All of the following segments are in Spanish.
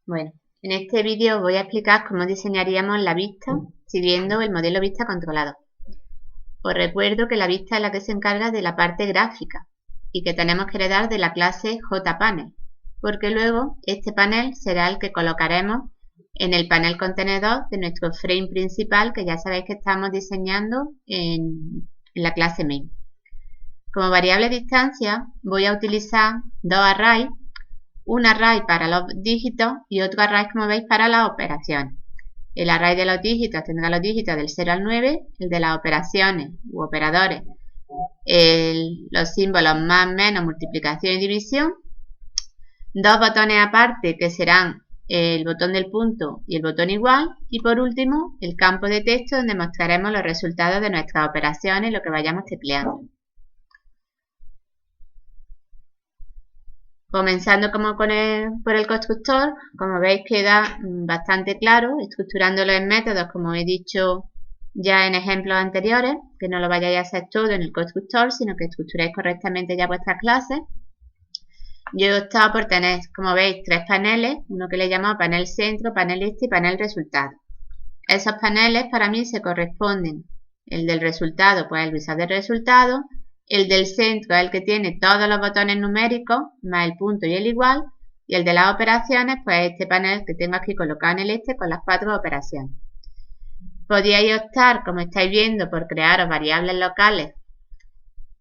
Bueno, en este vídeo voy a explicar cómo diseñaríamos la vista siguiendo el modelo vista controlado. Os recuerdo que la vista es la que se encarga de la parte gráfica y que tenemos que heredar de la clase JPanel, porque luego este panel será el que colocaremos en el panel contenedor de nuestro frame principal, que ya sabéis que estamos diseñando en la clase main. Como variable distancia voy a utilizar dos arrays, un array para los dígitos y otro array, como veis, para las operaciones. El array de los dígitos tendrá los dígitos del 0 al 9, el de las operaciones u operadores, los símbolos más, menos, multiplicación y división, dos botones aparte que serán el botón del punto y el botón igual, y por último el campo de texto donde mostraremos los resultados de nuestras operaciones y lo que vayamos tecleando. Comenzando por el constructor, como veis queda bastante claro, estructurándolo en métodos como he dicho ya en ejemplos anteriores, que no lo vayáis a hacer todo en el constructor, sino que estructuréis correctamente ya vuestras clases. Yo he optado por tener, como veis, tres paneles, uno que le llamo panel centro, panel este y panel resultado. Esos paneles para mí se corresponden, el del resultado, pues el visor del resultado, el del centro es el que tiene todos los botones numéricos, más el punto y el igual, y el de las operaciones, pues este panel que tengo aquí colocado en el este con las 4 operaciones. Podíais optar, como estáis viendo, por crearos variables locales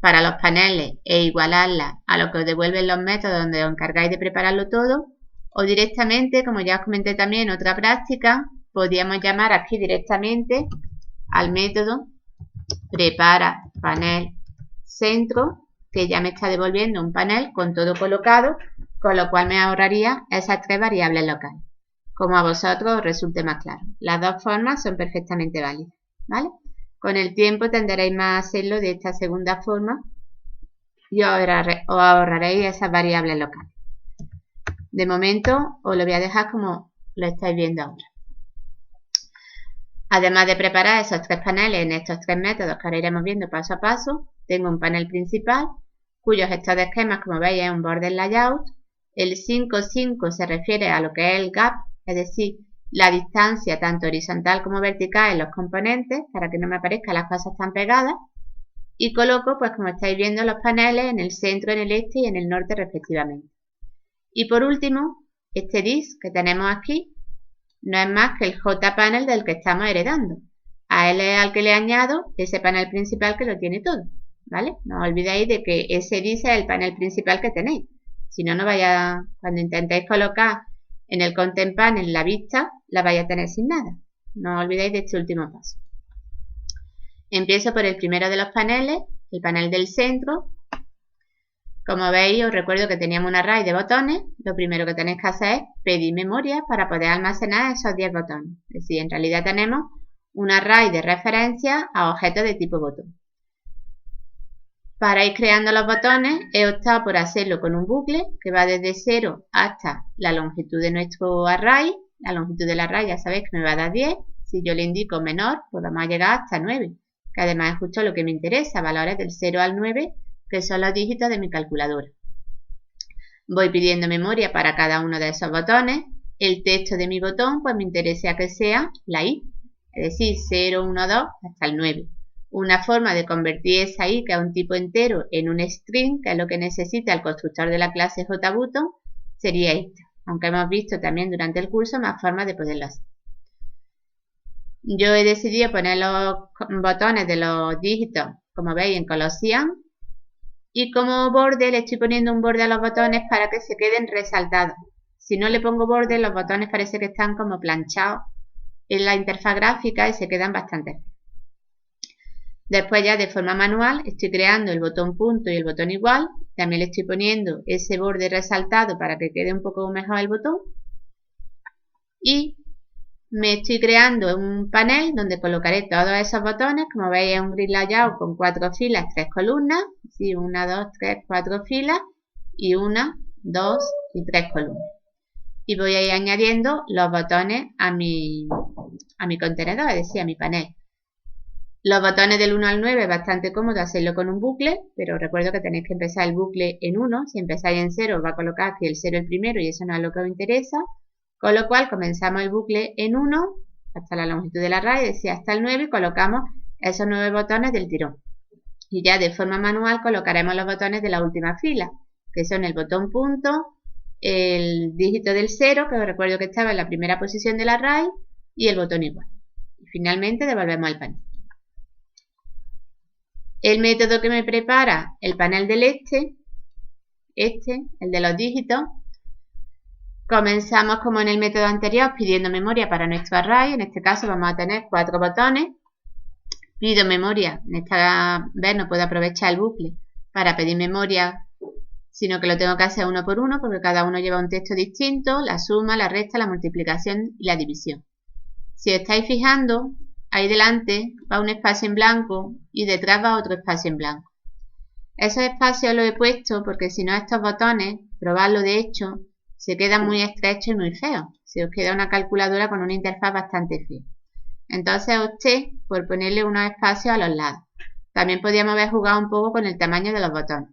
para los paneles e igualarlas a lo que os devuelven los métodos donde os encargáis de prepararlo todo, o directamente, como ya os comenté también en otra práctica, podíamos llamar aquí directamente al método prepara panel centro, que ya me está devolviendo un panel con todo colocado, con lo cual me ahorraría esas 3 variables locales, como a vosotros os resulte más claro. Las dos formas son perfectamente válidas, ¿vale? Con el tiempo tenderéis más a hacerlo de esta segunda forma y os ahorraréis esas variables locales. De momento os lo voy a dejar como lo estáis viendo ahora. Además de preparar esos 3 paneles en estos 3 métodos que ahora iremos viendo paso a paso, tengo un panel principal, cuyo gestor de esquemas, como veis, es un border layout. El 5.5 se refiere a lo que es el gap, es decir, la distancia tanto horizontal como vertical en los componentes, para que no me aparezcan las cosas tan pegadas. Y coloco, pues como estáis viendo, los paneles en el centro, en el este y en el norte respectivamente. Y por último, este disk que tenemos aquí, no es más que el JPanel del que estamos heredando. A él es al que le añado ese panel principal que lo tiene todo, ¿vale? No os olvidéis de que ese disk es el panel principal que tenéis. Si no, cuando intentéis colocar en el Content Panel la vista, la vais a tener sin nada. No os olvidéis de este último paso. Empiezo por el primero de los paneles, el panel del centro. Como veis, os recuerdo que teníamos un array de botones. Lo primero que tenéis que hacer es pedir memoria para poder almacenar esos 10 botones. Es decir, en realidad tenemos un array de referencia a objetos de tipo botón. Para ir creando los botones, he optado por hacerlo con un bucle que va desde 0 hasta la longitud de nuestro array. La longitud del array ya sabéis que me va a dar 10. Si yo le indico menor, pues vamos a llegar hasta 9, que además es justo lo que me interesa, valores del 0 al 9, que son los dígitos de mi calculadora. Voy pidiendo memoria para cada uno de esos botones. El texto de mi botón, pues me interesa que sea la I, es decir, 0, 1, 2 hasta el 9. Una forma de convertir esa I, que es un tipo entero, en un string, que es lo que necesita el constructor de la clase JButton, sería esta. Aunque hemos visto también durante el curso más formas de poderlo hacer. Yo he decidido poner los botones de los dígitos, como veis, en color cian. Y como borde le estoy poniendo un borde a los botones para que se queden resaltados. Si no le pongo borde, los botones parece que están como planchados en la interfaz gráfica y se quedan bastante feos. Después ya de forma manual estoy creando el botón punto y el botón igual. También le estoy poniendo ese borde resaltado para que quede un poco mejor el botón. Y me estoy creando un panel donde colocaré todos esos botones. Como veis es un grid layout con 4 filas, 3 columnas. Sí, 1, 2, 3, 4 filas y 1, 2 y 3 columnas. Y voy a ir añadiendo los botones a mi contenedor, es decir, a mi panel. Los botones del 1 al 9 es bastante cómodo hacerlo con un bucle, pero recuerdo que tenéis que empezar el bucle en 1. Si empezáis en 0 os va a colocar aquí el 0 el primero y eso no es lo que os interesa. Con lo cual comenzamos el bucle en 1 hasta la longitud del array, es decir, hasta el 9, y colocamos esos 9 botones del tirón. Y ya de forma manual colocaremos los botones de la última fila, que son el botón punto, el dígito del 0, que os recuerdo que estaba en la primera posición del array, y el botón igual. Y finalmente devolvemos el panel. El método que me prepara el panel del el de los dígitos, comenzamos como en el método anterior pidiendo memoria para nuestro array. En este caso vamos a tener 4 botones. Pido memoria, en esta vez no puedo aprovechar el bucle para pedir memoria, sino que lo tengo que hacer uno por uno porque cada uno lleva un texto distinto, la suma, la resta, la multiplicación y la división. Si os estáis fijando, ahí delante va un espacio en blanco y detrás va otro espacio en blanco. Esos espacios los he puesto porque si no estos botones, probadlo de hecho, se quedan muy estrechos y muy feos. Se os queda una calculadora con una interfaz bastante fea. Entonces opté por ponerle unos espacios a los lados. También podíamos haber jugado un poco con el tamaño de los botones,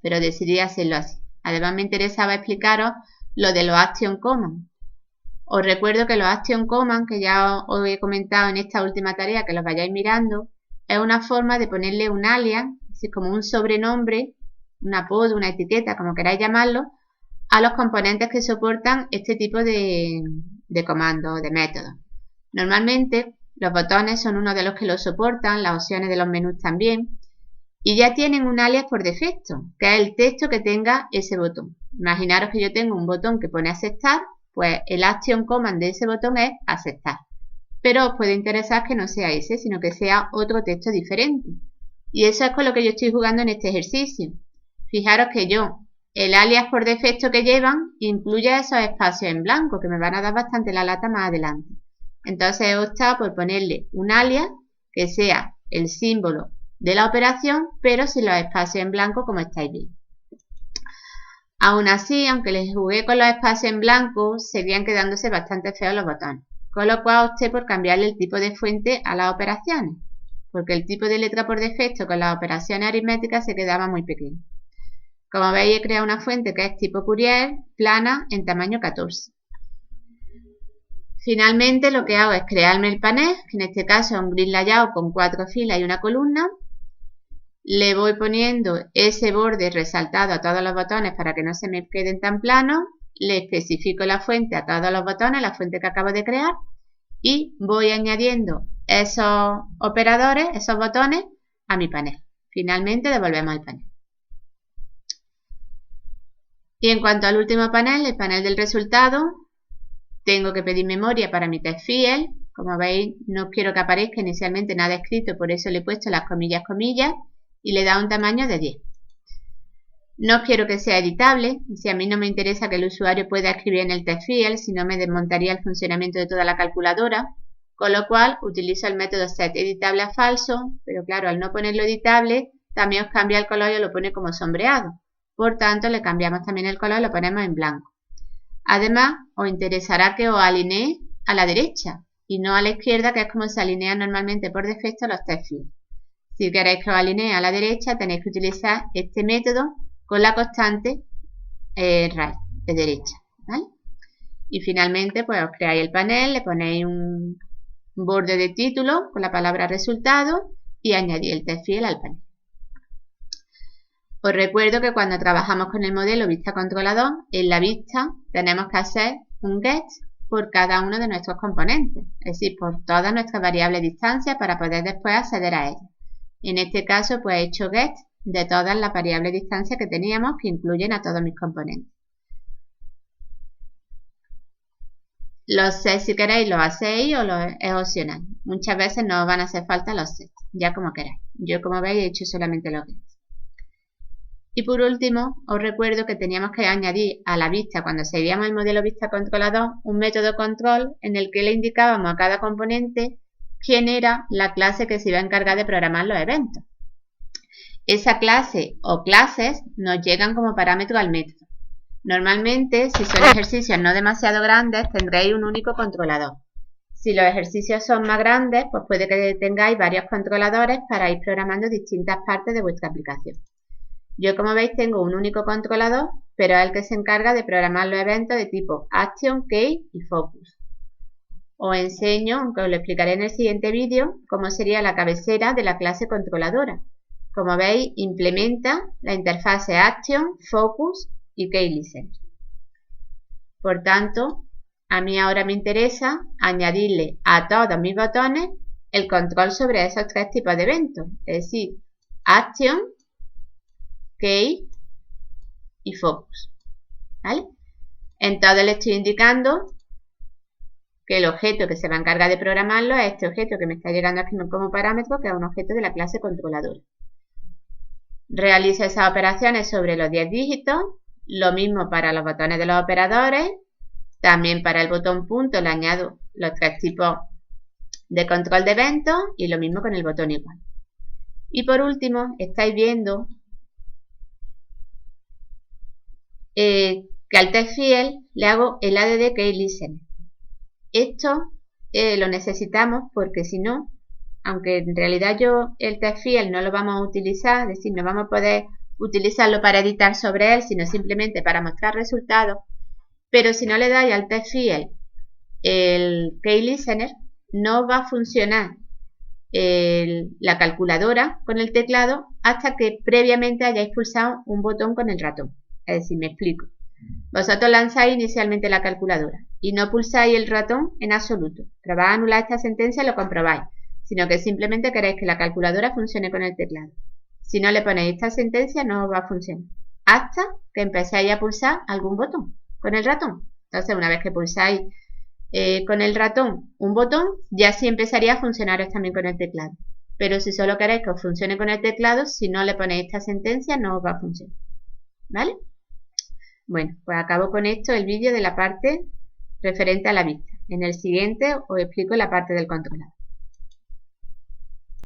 pero decidí hacerlo así. Además me interesaba explicaros lo de los Action Command. Os recuerdo que los Action Command, que ya os he comentado en esta última tarea, que los vayáis mirando, es una forma de ponerle un alias, es como un sobrenombre, un apodo, una etiqueta, como queráis llamarlo, a los componentes que soportan este tipo de comandos, de métodos. Normalmente los botones son uno de los que lo soportan, las opciones de los menús también, y ya tienen un alias por defecto, que es el texto que tenga ese botón. Imaginaros que yo tengo un botón que pone aceptar, pues el Action Command de ese botón es aceptar. Pero os puede interesar que no sea ese, sino que sea otro texto diferente. Y eso es con lo que yo estoy jugando en este ejercicio. Fijaros que el alias por defecto que llevan incluye esos espacios en blanco, que me van a dar bastante la lata más adelante. Entonces he optado por ponerle un alias que sea el símbolo de la operación, pero sin los espacios en blanco como estáis viendo. Aún así, aunque les jugué con los espacios en blanco, seguían quedándose bastante feos los botones, con lo cual opté por cambiarle el tipo de fuente a las operaciones, porque el tipo de letra por defecto con las operaciones aritméticas se quedaba muy pequeño. Como veis, he creado una fuente que es tipo Courier, plana, en tamaño 14. Finalmente lo que hago es crearme el panel, que en este caso es un grid layout con 4 filas y una columna. Le voy poniendo ese borde resaltado a todos los botones para que no se me queden tan planos. Le especifico la fuente a todos los botones, la fuente que acabo de crear. Y voy añadiendo esos operadores, esos botones, a mi panel. Finalmente devolvemos el panel. Y en cuanto al último panel, el panel del resultado, tengo que pedir memoria para mi test field. Como veis, no quiero que aparezca inicialmente nada escrito, por eso le he puesto las comillas, y le he dado un tamaño de 10. No quiero que sea editable, si a mí no me interesa que el usuario pueda escribir en el test field, si no me desmontaría el funcionamiento de toda la calculadora, con lo cual utilizo el método setEditable a falso, pero claro, al no ponerlo editable, también os cambia el color y lo pone como sombreado. Por tanto, le cambiamos también el color y lo ponemos en blanco. Además, os interesará que os alinee a la derecha y no a la izquierda, que es como se alinean normalmente por defecto los test fields. Si queréis que os alinee a la derecha, tenéis que utilizar este método con la constante right, de derecha, ¿vale? Y finalmente, pues os creáis el panel, le ponéis un borde de título con la palabra resultado y añadís el test field al panel. Os recuerdo que cuando trabajamos con el modelo vista controlador, en la vista tenemos que hacer un get por cada uno de nuestros componentes, es decir, por todas nuestras variables de distancia para poder después acceder a ellas. En este caso, pues he hecho get de todas las variables de distancia que teníamos, que incluyen a todos mis componentes. Los sets, si queréis, los hacéis o es opcional. Muchas veces no os van a hacer falta los sets, ya como queráis. Yo, como veis, he hecho solamente los gets. Y por último, os recuerdo que teníamos que añadir a la vista, cuando seguíamos el modelo vista controlador, un método control en el que le indicábamos a cada componente quién era la clase que se iba a encargar de programar los eventos. Esa clase o clases nos llegan como parámetro al método. Normalmente, si son ejercicios no demasiado grandes, tendréis un único controlador. Si los ejercicios son más grandes, pues puede que tengáis varios controladores para ir programando distintas partes de vuestra aplicación. Yo, como veis, tengo un único controlador, pero es el que se encarga de programar los eventos de tipo Action, Key y Focus. Os enseño, aunque os lo explicaré en el siguiente vídeo, cómo sería la cabecera de la clase controladora. Como veis, implementa la interfase Action, Focus y KeyListener. Por tanto, a mí ahora me interesa añadirle a todos mis botones el control sobre esos tres tipos de eventos, es decir, Action, Key y Focus. ¿Vale? Entonces le estoy indicando que el objeto que se va a encargar de programarlo es este objeto que me está llegando aquí como parámetro, que es un objeto de la clase controladora. Realiza esas operaciones sobre los 10 dígitos, lo mismo para los botones de los operadores, también para el botón punto le añado los tres tipos de control de eventos y lo mismo con el botón igual. Y por último, estáis viendo que al testField le hago el add KeyListener. Esto lo necesitamos porque si no, aunque en realidad el testField no lo vamos a utilizar, es decir, no vamos a poder utilizarlo para editar sobre él, sino simplemente para mostrar resultados, pero si no le dais al testField el KeyListener, no va a funcionar la calculadora con el teclado hasta que previamente hayáis pulsado un botón con el ratón. Es decir, me explico. Vosotros lanzáis inicialmente la calculadora y no pulsáis el ratón en absoluto. Probáis a anular esta sentencia y lo comprobáis, sino que simplemente queréis que la calculadora funcione con el teclado. Si no le ponéis esta sentencia no va a funcionar hasta que empecéis a pulsar algún botón con el ratón. Entonces, una vez que pulsáis con el ratón un botón, ya sí empezaría a funcionar también con el teclado. Pero si solo queréis que os funcione con el teclado, si no le ponéis esta sentencia no os va a funcionar. ¿Vale? Bueno, pues acabo con esto el vídeo de la parte referente a la vista. En el siguiente os explico la parte del controlador.